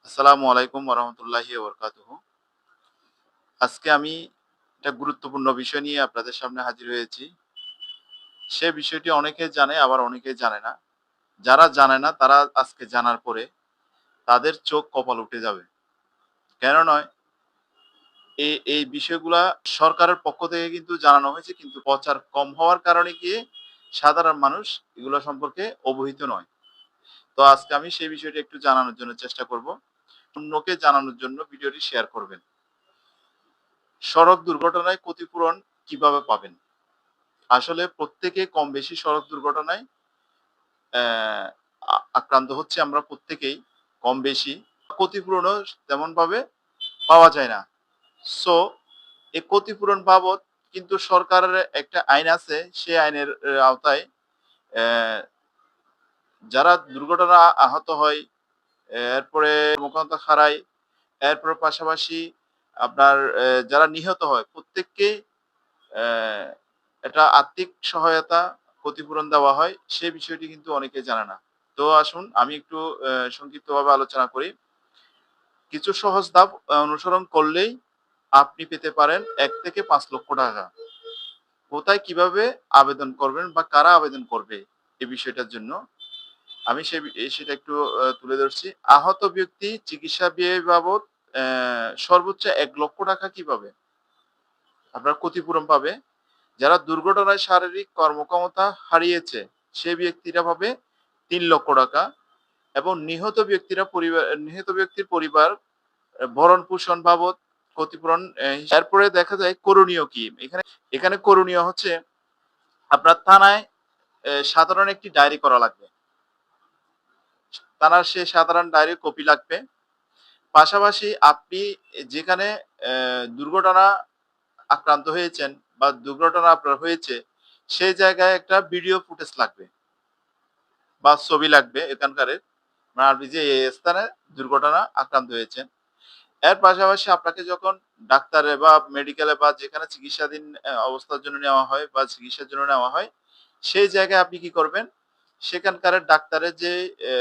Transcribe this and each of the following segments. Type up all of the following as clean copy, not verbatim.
আসসালামু আলাইকুম ওরহমতুল্লাহি ওবরকাতুহু। আজকে আমি একটা গুরুত্বপূর্ণ বিষয় নিয়ে আপনাদের সামনে হাজির হয়েছি। সে বিষয়টি অনেকে জানে আবার অনেকে জানে না। যারা জানে না তারা আজকে জানার পরে তাদের চোখ কপাল উঠে যাবে। কেন নয়? এই বিষয়গুলা সরকারের পক্ষ থেকে কিন্তু জানানো হয়েছে কিন্তু প্রচার কম হওয়ার কারণে গিয়ে সাধারণ মানুষ এগুলো সম্পর্কে অবহিত নয়। তো আজকে আমি সেই বিষয়টি একটু জানানোর জন্য চেষ্টা করব। অন্যকে জানানোর জন্য ভিডিওটি শেয়ার করবেন। সড়ক দুর্ঘটনায় ক্ষতিপূরণ কিভাবে পাবেন? আসলে প্রত্যেকে কম বেশি সড়ক দুর্ঘটনায় অ্যা আক্রান্ত হচ্ছি আমরা প্রত্যেকেই কম বেশি। ক্ষতিপূরণও তেমনভাবে পাওয়া যায় না। সো এই ক্ষতিপূরণ বাবদ কিন্তু সরকারের একটা আইন আছে। সেই আইনের আওতায় অ্যা যারা দুর্ঘটনা আহত হয়, এরপরে কর্মক্ষমতা হারায়, এরপর পাশাপাশি আপনার যারা নিহত হয় প্রত্যেককে অ্যা একটা আর্থিক সহায়তা ক্ষতিপূরণ দেওয়া হয়। সে বিষয়টি কিন্তু অনেকে জানে না। তো আসুন আমি একটু সংক্ষিপ্তভাবে আলোচনা করি। কিছু সহজ ধাপ অনুসরণ করলেই আপনি পেতে পারেন ১ থেকে ৳৫,০০,০০০। কোথায় কিভাবে আবেদন করবেন বা কারা আবেদন করবে এই বিষয়টার জন্য আমি সেটা একটু তুলে ধরছি। আহত ব্যক্তি চিকিৎসা ব্যয় বাবদ অ্যা সর্বোচ্চ ৳১,০০,০০০ কি পাবে? আপনার ক্ষতিপূরণ পাবে। যারা দুর্ঘটনায় শারীরিক কর্মক্ষমতা হারিয়েছে, সে ব্যক্তিরা পাবে ৳৩,০০,০০০ এবং নিহত ব্যক্তির পরিবার ভরণ-পোষণ বাবদ ক্ষতিপূরণ এরপরে দেখা যায় করণীয় কি? এখানে করণীয় হচ্ছে আপনার থানায় সাধারণ একটি ডায়েরি করা লাগবে। থানার সে সাধারণ ডায়েরির কপি লাগবে। পাশাপাশি আপনি যেখানে দুর্ঘটনা আক্রান্ত হয়েছেন বা দুর্ঘটনা আপনার হয়েছে, সেই জায়গায় একটা ভিডিও ফুটেজ লাগবে বা ছবি লাগবে এখানকারের। মানে আপনি যে এই স্থানে দুর্ঘটনা আক্রান্ত হয়েছেন। এর পাশাপাশি আপনাকে যখন ডাক্তারে বা মেডিকেলে বা যেখানে চিকিৎসাধীন অবস্থার জন্য নেওয়া হয় বা চিকিৎসার জন্য নেওয়া হয়, সেই জায়গায় আপনি কি করবেন? সেখানকার ডাক্তারের যে এ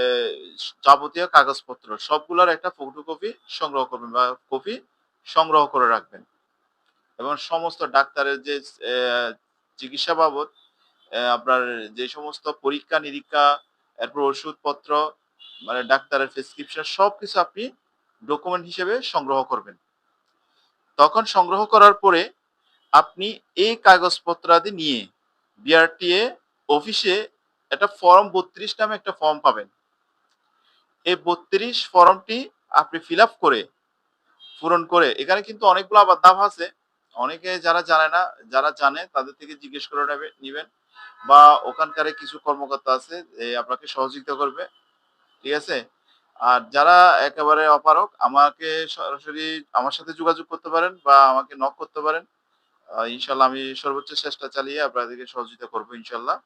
যাবতীয় কাগজপত্র সবগুলার একটা ফটোকপি সংগ্রহ করবেন বা কপি সংগ্রহ করে রাখবেন। এবং সমস্ত ডাক্তারের যে চিকিৎসা বাবদ আপনার যে সমস্ত পরীক্ষা-নিরীক্ষা, এরপর ওষুধপত্র, মানে ডাক্তারের প্রেসক্রিপশন সবকিছু আপনি ডকুমেন্ট হিসেবে সংগ্রহ করবেন। তখন সংগ্রহ করার পরে আপনি এই কাগজপত্রাদি নিয়ে বিআরটিএ অফিসে একটা ফর্ম ৩২ নামে একটা ফর্ম পাবেন। এই ৩২ ফর্মটি আপনি ফিল আপ করে পূরণ করে এখানে কিন্তু অনেকগুলো আবার ধাপ আছে। অনেকে যারা জানে না, যারা জানে তাদের থেকে জিজ্ঞেস করে নিবেন বা ওখানকার কিছু কর্মকর্তা আছে আপনাকে সহযোগিতা করবে। ঠিক আছে? আর যারা একেবারে অপারগ আমাকে সরাসরি আমার সাথে যোগাযোগ করতে পারেন বা আমাকে নক করতে পারেন। ইনশাআল্লাহ আমি সর্বোচ্চ চেষ্টা চালিয়ে আপনাদেরকে সহযোগিতা করব ইনশাআল্লাহ।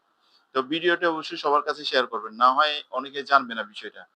তো ভিডিওটি অবশ্যই সবার কাছে শেয়ার করবেন। না হয় অনেকে জানবে না বিষয়টা।